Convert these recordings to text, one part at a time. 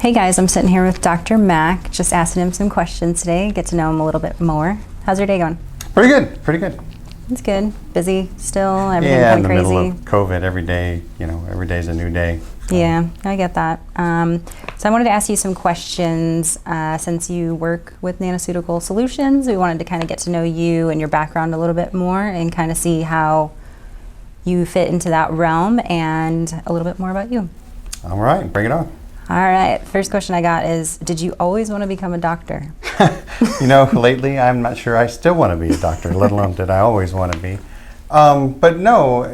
Hey guys, I'm sitting here with Dr. Mack, just asking him some questions today, get to know him a little bit more. How's your day going? Pretty good, pretty good. It's good. Busy still, everything Yeah, kind in of the crazy. middle of COVID, every day, every day's a new day. So. Yeah, I get that. So I wanted to ask you some questions since you work with Nanoceutical Solutions. We wanted to kind of get to know you and your background a little bit more and kind of see how you fit into that realm and a little bit more about you. All right, bring it on. All right, first question I got is, did you always want to become a doctor? Lately I'm not sure I still want to be a doctor, let alone did I always want to be. But no,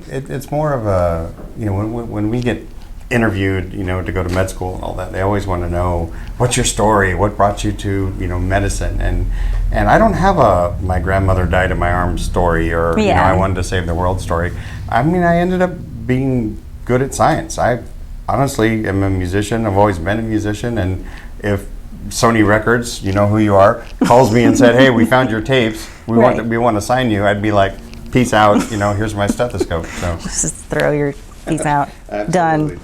it's more of a, when we get interviewed, to go to med school and all that, they always want to know, what's your story? What brought you to, medicine? And I don't have a my grandmother died in my arms story or, I wanted to save the world story. I mean, I ended up being good at science. I honestly am a musician. I've always been a musician, and if Sony Records, you know who you are, calls me and said, "Hey, we found your tapes. We want to sign you," I'd be like, "Peace out. Here's my stethoscope." So just throw your peace out. Done.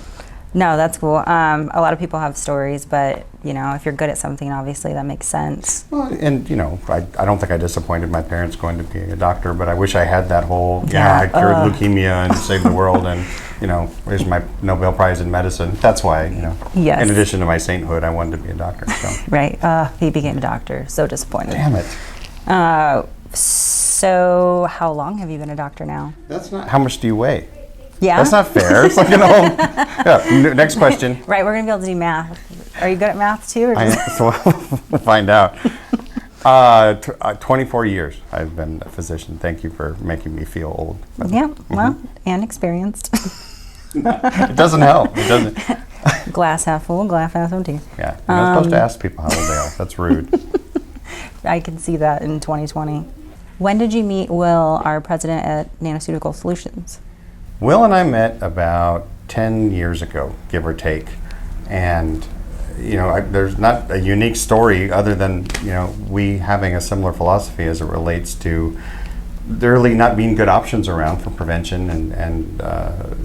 No, that's cool. A lot of people have stories, but if you're good at something, obviously that makes sense. Well, and I don't think I disappointed my parents going to be a doctor, but I wish I had that whole I cured leukemia and saved the world, and here's my Nobel Prize in medicine. That's why Yes. In addition to my sainthood, I wanted to be a doctor. So. Right. He became a doctor. So disappointed. Damn it. So how long have you been a doctor now? That's not. How much do you weigh? Yeah. That's not fair. It's like Yeah. Next question. Right. We're gonna be able to do math. Are you good at math too? Or We'll find out. 24 years I've been a physician. Thank you for making me feel old. Yeah. Well, and experienced. It doesn't help. It doesn't. Glass half full, glass half empty. Yeah. You're not supposed to ask people how old they are. That's rude. I can see that in 2020. When did you meet Will, our president at Nanoceutical Solutions? Will and I met about 10 years ago, give or take. And, there's not a unique story other than, we having a similar philosophy as it relates to there really not being good options around for prevention and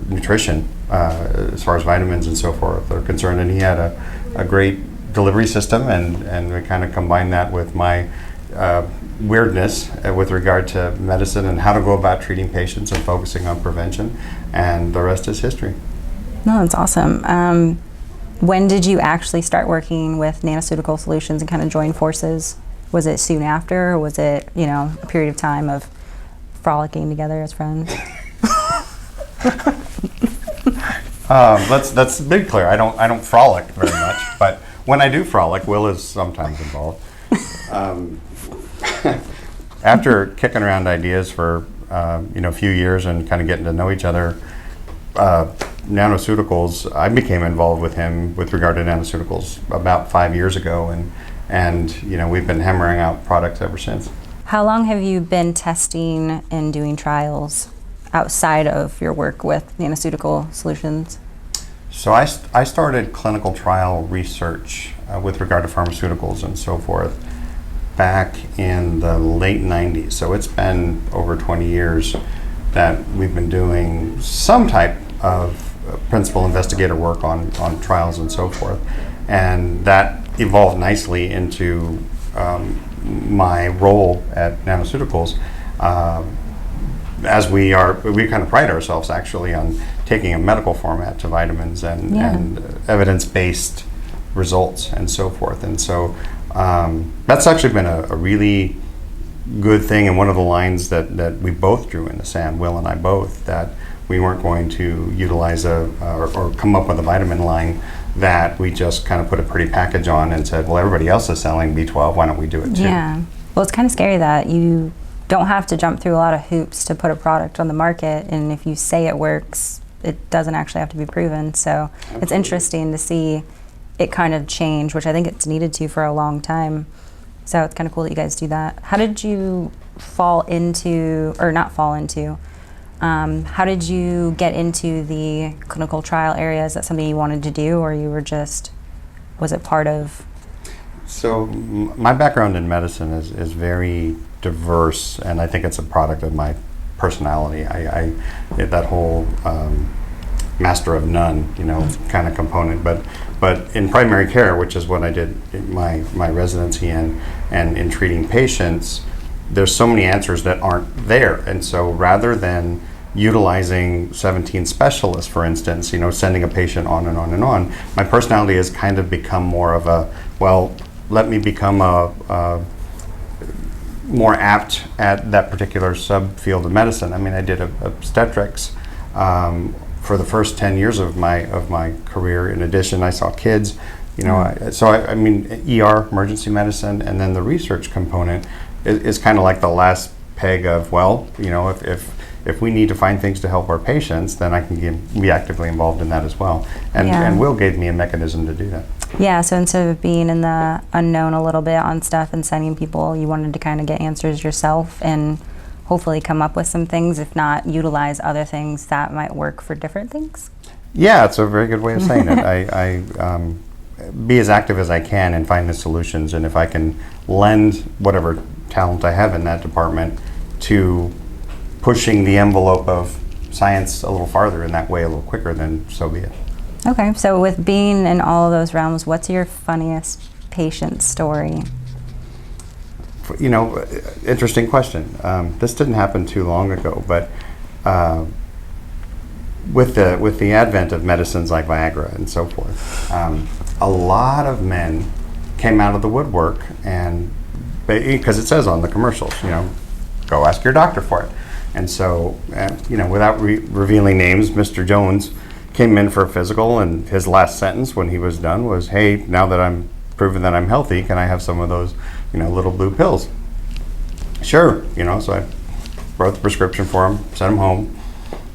nutrition as far as vitamins and so forth are concerned. And he had a great delivery system, and we kind of combined that with my weirdness with regard to medicine and how to go about treating patients and focusing on prevention, and the rest is history. No, that's awesome. When did you actually start working with Nanoceutical Solutions and kind of join forces? Was it soon after, or was it, a period of time of frolicking together as friends? Let's be clear. I don't frolic very much, but when I do frolic, Will is sometimes involved. After kicking around ideas for a few years and kind of getting to know each other, Nanoceuticals, I became involved with him with regard to Nanoceuticals about 5 years ago, and we've been hammering out products ever since. How long have you been testing and doing trials outside of your work with Nanoceutical Solutions? So I started clinical trial research with regard to pharmaceuticals and so forth back in the late 90s. So it's been over 20 years that we've been doing some type of principal investigator work on trials and so forth. And that evolved nicely into my role at Nanoceuticals, as we kind of pride ourselves actually on taking a medical format to vitamins and evidence-based results and so forth. And so that's actually been a really good thing, and one of the lines that we both drew in the sand, Will and I both, that we weren't going to utilize or come up with a vitamin line that we just kind of put a pretty package on and said, well, everybody else is selling B12, why don't we do it too? Yeah. Well, it's kind of scary that you don't have to jump through a lot of hoops to put a product on the market, and if you say it works, it doesn't actually have to be proven. So Absolutely. It's interesting to see it kind of change, which I think it's needed to for a long time. So it's kind of cool that you guys do that. How did you how did you get into the clinical trial area? Is that something you wanted to do, or was it part of? So my background in medicine is very diverse, and I think it's a product of my personality. I that whole master of none, kind of component. But But in primary care, which is what I did my residency in, and in treating patients, there's so many answers that aren't there. And so rather than utilizing 17 specialists, for instance, sending a patient on and on and on, my personality has kind of become more of a, well, let me become a more apt at that particular subfield of medicine. I mean, I did obstetrics for the first 10 years of my career. In addition, I saw kids, I mean, ER, emergency medicine, and then the research component is kind of like the last peg of, well, if we need to find things to help our patients, then I can be actively involved in that as well. And Will gave me a mechanism to do that. Yeah, so instead of being in the unknown a little bit on stuff and sending people, you wanted to kind of get answers yourself and hopefully come up with some things, if not utilize other things that might work for different things. Yeah, it's a very good way of saying it. I be as active as I can and find the solutions, and if I can lend whatever talent I have in that department to pushing the envelope of science a little farther in that way a little quicker, then so be it. Okay, so with being in all of those realms, what's your funniest patient story? Interesting question. This didn't happen too long ago, but with the advent of medicines like Viagra and so forth, a lot of men came out of the woodwork, and because it says on the commercials, go ask your doctor for it. And so, without revealing names, Mr. Jones came in for a physical, and his last sentence when he was done was, "Hey, now that I'm proven that I'm healthy, can I have some of those, little blue pills?" Sure, so I wrote the prescription for him, sent him home,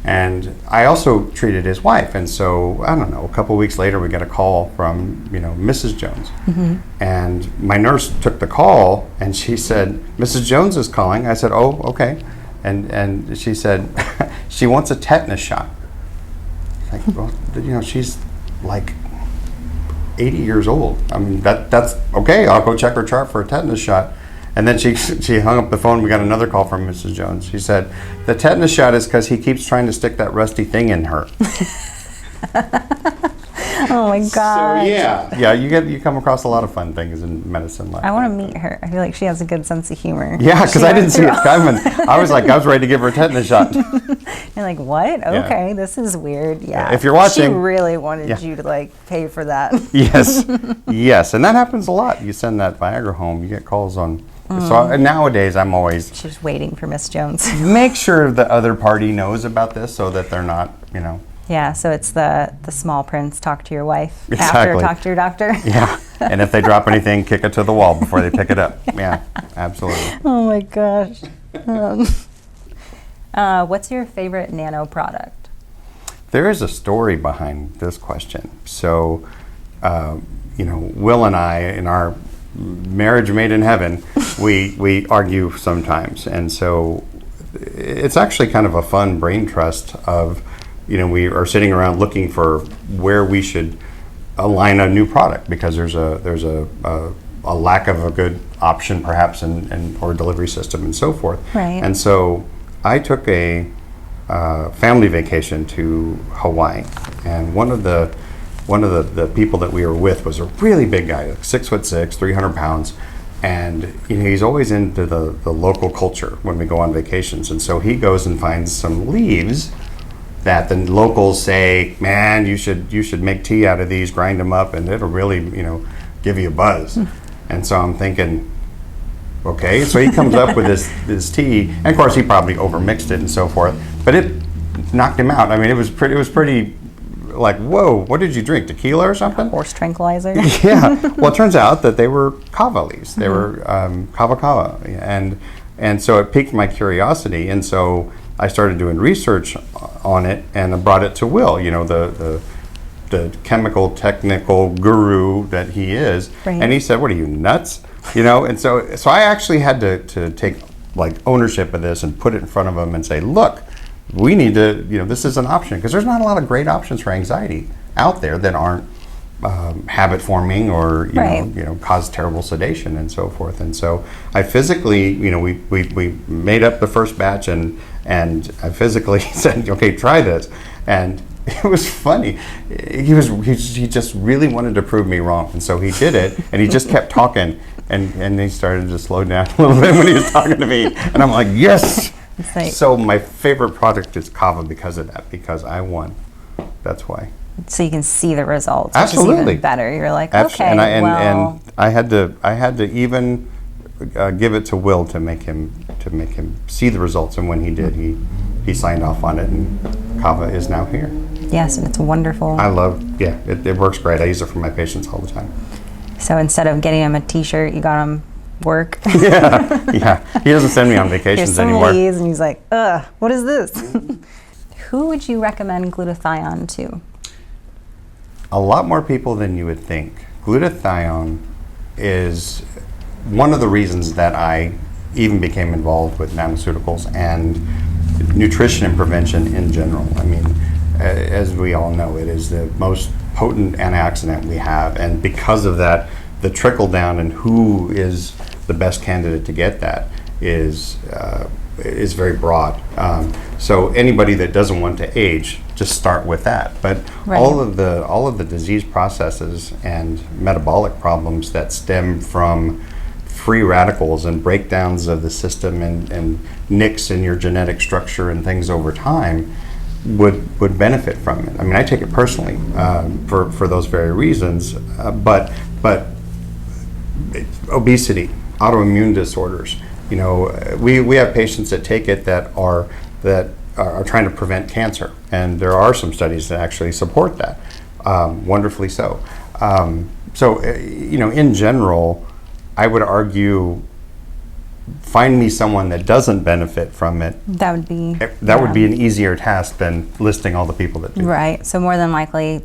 and I also treated his wife. And so, I don't know, a couple weeks later, we get a call from, Mrs. Jones. Mm-hmm. And my nurse took the call, and she said, "Mrs. Jones is calling." I said, "Oh, okay." And she said, "She wants a tetanus shot." Like, well, she's like 80 years old. I mean, that's okay. I'll go check her chart for a tetanus shot. And then she hung up the phone. We got another call from Mrs. Jones. She said, "The tetanus shot is because he keeps trying to stick that rusty thing in her." Oh my God. So yeah, you come across a lot of fun things in medicine. Like I want to meet her. I feel like she has a good sense of humor. Yeah, because I didn't see it coming. I was ready to give her a tetanus shot. You're like, what? Okay, yeah. This is weird. Yeah. If you're watching, she really wanted you to pay for that. Yes, and that happens a lot. You send that Viagra home, you get calls on. So nowadays, I'm always just waiting for Miss Jones. Make sure the other party knows about this so that they're not, Yeah, so it's the small prints. Talk to your wife exactly. After talk to your doctor. Yeah, and if they drop anything, kick it to the wall before they pick it up. Yeah, absolutely. Oh my gosh. What's your favorite nano product? There is a story behind this question. So, Will and I, in our marriage made in heaven, we argue sometimes, and so it's actually kind of a fun brain trust of, we are sitting around looking for where we should align a new product because there's a lack of a good option perhaps or delivery system and so forth. Right. And so I took a family vacation to Hawaii, and one of the people that we were with was a really big guy, 6'6", 300 pounds, and he's always into the local culture when we go on vacations. And so he goes and finds some leaves that the locals say, "Man, you should make tea out of these, grind them up, and it'll really give you a buzz." And so I'm thinking, okay. So he comes up with this tea, and of course he probably overmixed it and so forth, but it knocked him out. I mean, it was pretty. Like, whoa, what did you drink? Tequila or something? Horse tranquilizer. Yeah. Well, it turns out that they were kava leaves. They were kava, and so it piqued my curiosity, and so I started doing research on it, and I brought it to Will, the chemical technical guru that he is, right. And he said, "What are you, nuts?" And so I actually had to take ownership of this and put it in front of him and say, "Look, we need to, this is an option," because there's not a lot of great options for anxiety out there that aren't habit forming or cause terrible sedation and so forth. And so I physically, we made up the first batch and I physically said, "Okay, try this," and it was funny. He just really wanted to prove me wrong, and so he did it. And he just kept talking, and he started to slow down a little bit when he was talking to me. And I'm like, yes. So my favorite product is Kava because of that, because I won. That's why. So you can see the results. Absolutely. Which is even better. You're like, Absolutely. okay, And I had to even give it to Will to make him see the results. And when he did, he signed off on it, and Kava is now here. Yes, and it's wonderful. It works great. I use it for my patients all the time. So instead of getting him a T-shirt, you got him work. yeah. He doesn't send me on vacations anymore. And he's like, ugh, what is this? Who would you recommend glutathione to? A lot more people than you would think. Glutathione is one of the reasons that I even became involved with nanoceuticals and nutrition and prevention in general. I mean, as we all know, it is the most potent antioxidant we have, and because of that, the trickle down and who is the best candidate to get that is very broad. So anybody that doesn't want to age, just start with that. But all of the disease processes and metabolic problems that stem from free radicals and breakdowns of the system and nicks in your genetic structure and things over time would benefit from it. I mean, I take it personally for those very reasons, but obesity, autoimmune disorders, you know, we have patients that take it that are trying to prevent cancer, and there are some studies that actually support that, wonderfully so. You know, in general, I would argue, find me someone that doesn't benefit from it. That would be an easier task than listing all the people that do. Right. So more than likely,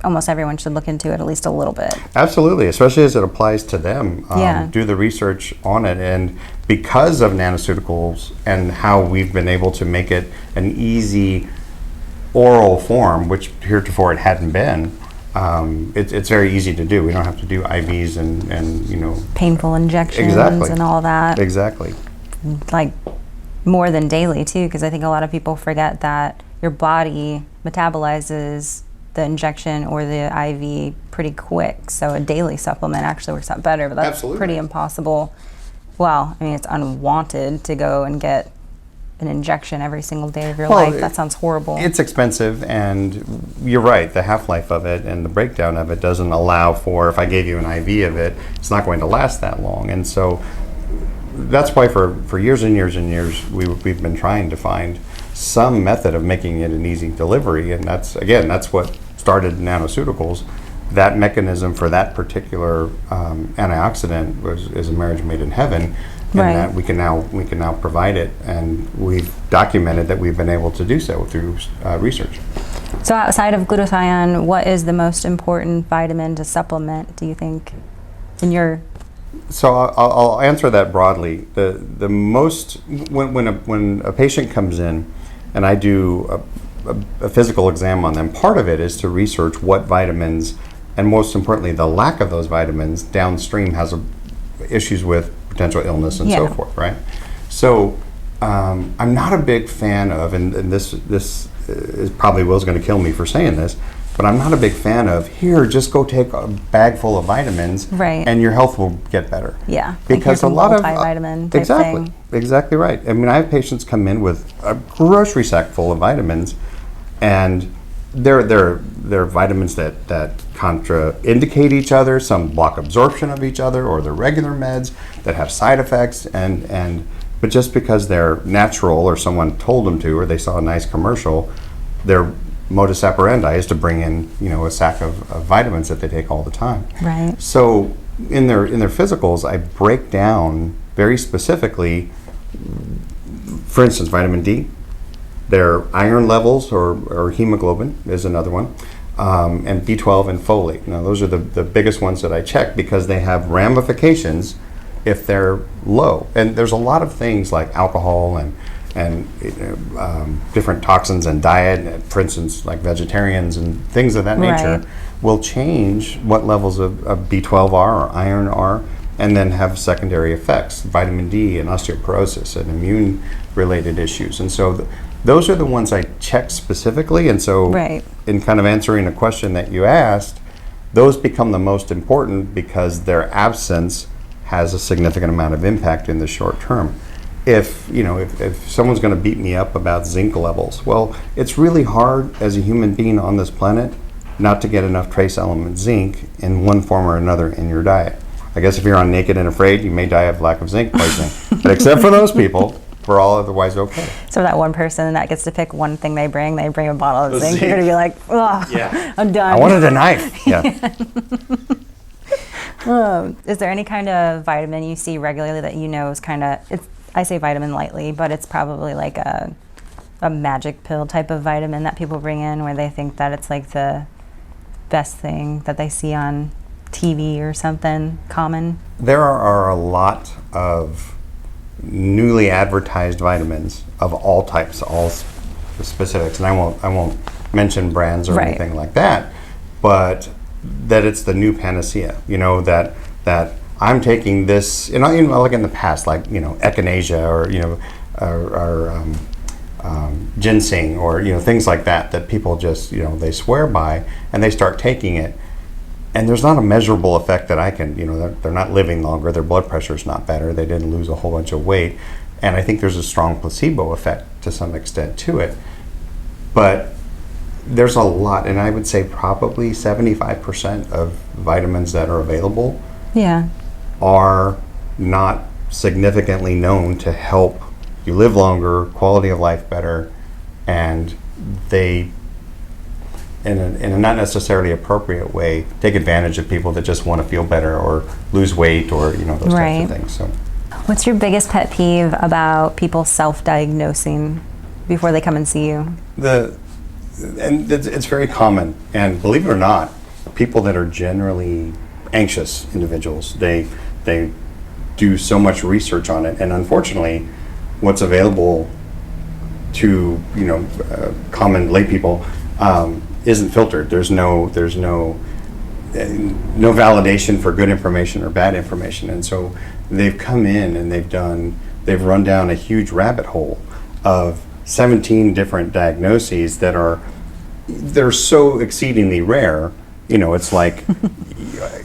almost everyone should look into it at least a little bit. Absolutely, especially as it applies to them. Do the research on it, and because of nanoceuticals and how we've been able to make it an easy oral form, which heretofore it hadn't been. It's very easy to do. We don't have to do IVs and you know, painful injections and all that. Exactly. Like more than daily too, because I think a lot of people forget that your body metabolizes the injection or the IV pretty quick. So a daily supplement actually works out better, but that's pretty impossible. Well, I mean, it's unwanted to go and get an injection every single day of your life. That sounds horrible. It's expensive, and you're right, the half-life of it and the breakdown of it doesn't allow for, if I gave you an IV of it, it's not going to last that long. And so that's why for years and years and years we've been trying to find some method of making it an easy delivery, and that's what started Nanoceuticals. That mechanism for that particular antioxidant is a marriage made in heaven. And that we can now provide it, and we've documented that we've been able to do so through research. So outside of glutathione, what is the most important vitamin to supplement, do you think, in your? So I'll answer that broadly. The most, when a patient comes in and I do a physical exam on them, part of it is to research what vitamins, and most importantly the lack of those vitamins downstream has issues with potential illness and so forth, right? So I'm not a big fan of, and this is probably Will's going to kill me for saying this, but I'm not a big fan of, here, just go take a bag full of vitamins and your health will get better. Yeah, because like a lot of multivitamin type thing. Exactly right. I mean, I have patients come in with a grocery sack full of vitamins, and they're vitamins that contraindicate each other. Some block absorption of each other, or they're regular meds that have side effects. But just because they're natural, or someone told them to, or they saw a nice commercial, their modus operandi is to bring in, you know, a sack of vitamins that they take all the time. Right. So in their physicals, I break down very specifically. For instance, vitamin D. Their iron levels, or hemoglobin is another one, and B12 and folate. Now those are the biggest ones that I check, because they have ramifications if they're low. And there's a lot of things like alcohol and different toxins and diet, for instance, like vegetarians and things of that nature, will change what levels of B12 are, or iron are, and then have secondary effects, vitamin D and osteoporosis and immune related issues. And so those are the ones I check specifically. And so Right. in kind of answering a question that you asked, those become the most important because their absence has a significant amount of impact in the short term. If someone's going to beat me up about zinc levels, well, it's really hard as a human being on this planet not to get enough trace element zinc in one form or another in your diet. I guess if you're on Naked and Afraid, you may die of lack of zinc poisoning. But except for those people, we're all otherwise okay. So that one person that gets to pick one thing they bring a bottle of zinc. Zinc. You're gonna be like, oh, Yeah. I'm done. I wanted a knife. Yeah. Is there any kind of vitamin you see regularly that you know is kind of, I say vitamin lightly, but it's probably like a magic pill type of vitamin that people bring in where they think that it's like the best thing that they see on TV or something common? There are a lot of newly advertised vitamins of all types, all specifics, and I won't mention brands or Right. anything like that, but that it's the new panacea. That I'm taking this, like in the past, like echinacea or ginseng or things like that people just they swear by and they start taking it. And there's not a measurable effect that I can, they're not living longer, their blood pressure's not better, they didn't lose a whole bunch of weight. And I think there's a strong placebo effect to some extent to it. But there's a lot, and I would say probably 75% of vitamins that are available Yeah. are not significantly known to help you live longer, quality of life better, and they in a not necessarily appropriate way, take advantage of people that just want to feel better or lose weight or those types Right. of things. So, What's your biggest pet peeve about people self-diagnosing before they come and see you? it's very common, and believe it or not, people that are generally anxious individuals, they do so much research on it, and unfortunately, what's available to common lay people isn't filtered. There's no validation for good information or bad information, and so they've come in and they've run down a huge rabbit hole of 17 different diagnoses they're so exceedingly rare. It's like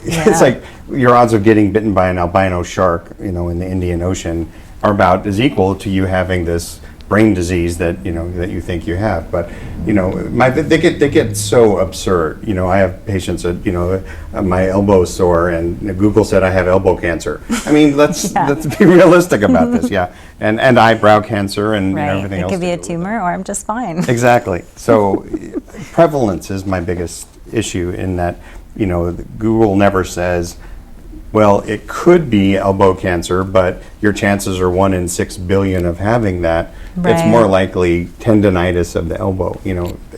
it's like your odds of getting bitten by an albino shark, in the Indian Ocean, are about as equal to you having this brain disease that that you think you have. But they get so absurd. I have patients that my elbow's sore and Google said I have elbow cancer. I mean, let's be realistic about this. Yeah, and eyebrow cancer and Right. everything else. It could be to a go with tumor, or I'm just fine. Exactly. So prevalence is my biggest issue in that, Google never says, well, it could be elbow cancer, but your chances are 1 in 6 billion of having that. It's Right. more likely tendonitis of the elbow.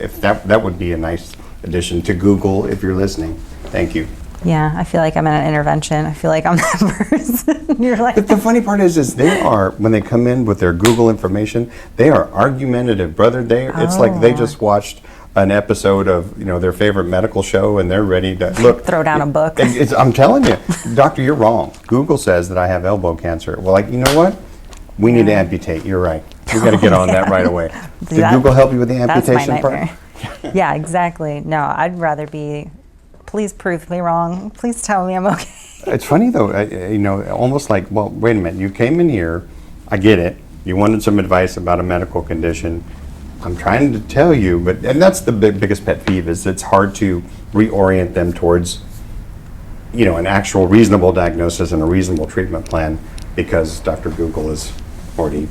If that would be a nice addition to Google if you're listening. Thank you. Yeah, I feel like I'm in an intervention. I feel like I'm that person. You're like, But the funny part is they are, when they come in with their Google information, they are argumentative, brother. It's like they just watched an episode of their favorite medical show and they're ready to look. throw down a book. I'm telling you, doctor, you're wrong. Google says that I have elbow cancer. Well, you know what? We need to amputate. You're right. We got to get on that right away. Did Google help you with the That's my amputation part? nightmare. Yeah, exactly. No, I'd rather be, please prove me wrong. Please tell me I'm okay. It's funny though, almost like, well, wait a minute. You came in here. I get it. You wanted some advice about a medical condition. I'm trying to tell you, and that's the biggest pet peeve is it's hard to reorient them towards, an actual reasonable diagnosis and a reasonable treatment plan because Dr. Google has already,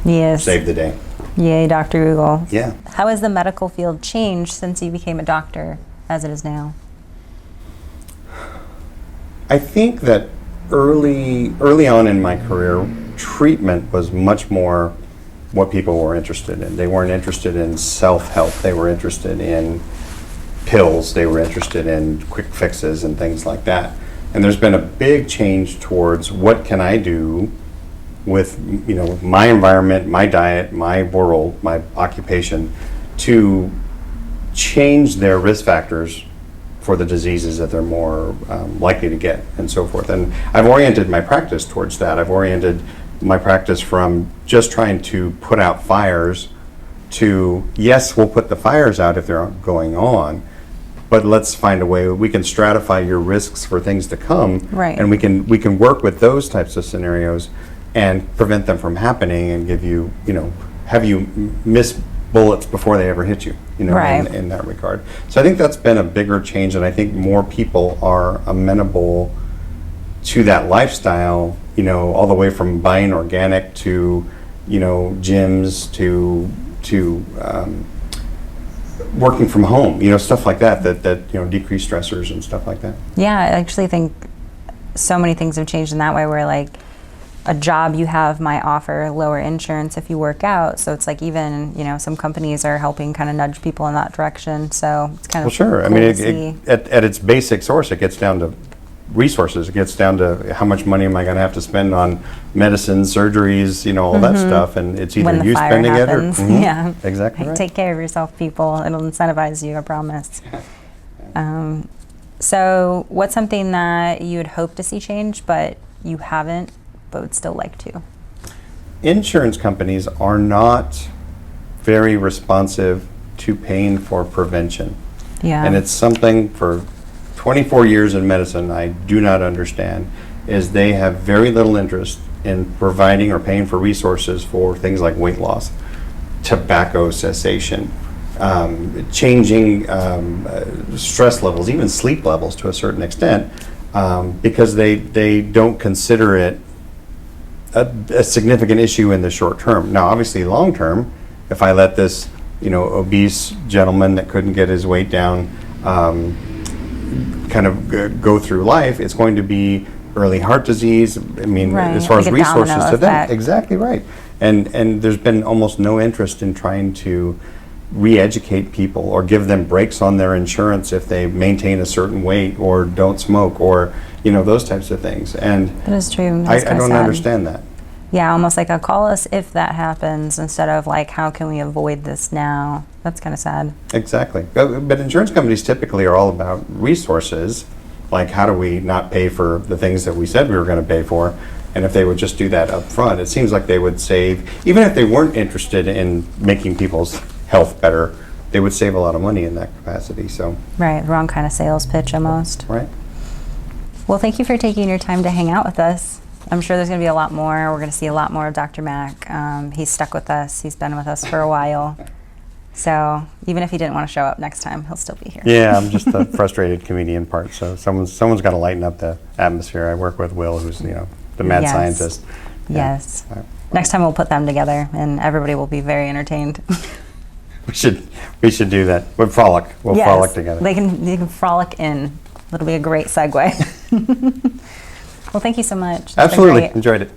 Yes. saved the day. Yay, Dr. Google. Yeah. How has the medical field changed since you became a doctor as it is now? I think that early on in my career, treatment was much more what people were interested in. They weren't interested in self-help. They were interested in pills. They were interested in quick fixes and things like that. And there's been a big change towards what can I do with my environment, my diet, my world, my occupation to change their risk factors for the diseases that they're more likely to get and so forth. And I've oriented my practice towards that. I've oriented my practice from just trying to put out fires to, yes, we'll put the fires out if they're going on, but let's find a way we can stratify your risks for things to come, Right. and we can work with those types of scenarios and prevent them from happening, and give you, have you miss bullets before they ever hit you, Right. in that regard. So I think that's been a bigger change, and I think more people are amenable to that lifestyle, all the way from buying organic to, gyms to working from home, stuff like that decrease stressors and stuff like that. Yeah, I actually think so many things have changed in that way, where like a job you have might offer lower insurance if you work out. So it's like even, some companies are helping kind of nudge people in that direction. So it's kind of Well, sure. I cool mean, to see. at its basic source, it gets down to resources. It gets down to how much money am I going to have to spend on medicine, surgeries, all that stuff. And it's either When the you fire spending happens. it or Yeah. exactly right. Take care of yourself, people. It'll incentivize you, I promise. So what's something that you would hope to see change, but you haven't, but would still like to? Insurance companies are not very responsive to paying for prevention. Yeah. And it's something for 24 years in medicine I do not understand, is they have very little interest in providing or paying for resources for things like weight loss, tobacco cessation, changing stress levels, even sleep levels to a certain extent, because they don't consider it a significant issue in the short term. Now, obviously, long term, if I let this, obese gentleman that couldn't get his weight down, kind of go through life, it's going to be early heart disease. I mean, Right, as far like as a resources domino to them, effect. exactly right. And there's been almost no interest in trying to re-educate people or give them breaks on their insurance if they maintain a certain weight or don't smoke or those types of things. And That is true. I That's kinda don't sad. understand that. Yeah, almost like a call us if that happens instead of like, how can we avoid this now? That's kind of sad. Exactly. But insurance companies typically are all about resources, like how do we not pay for the things that we said we were going to pay for. And if they would just do that up front, it seems like they would save, even if they weren't interested in making people's health better, they would save a lot of money in that capacity. So, Right, wrong kind of sales pitch almost. right. Well, thank you for taking your time to hang out with us. I'm sure there's going to be a lot more. We're going to see a lot more of Dr. Mack. He's stuck with us. He's been with us for a while. So even if he didn't want to show up next time, he'll still be here. Yeah, I'm just the frustrated comedian part. So someone's got to lighten up the atmosphere. I work with Will, who's the mad Yes. scientist. Yeah. Yes. Next time we'll put them together, and everybody will be very entertained. We should do that. We'll frolic. We'll Yes, frolic together. They can frolic in. It'll be a great segue. Well, thank you so much. That's been Absolutely great. enjoyed it.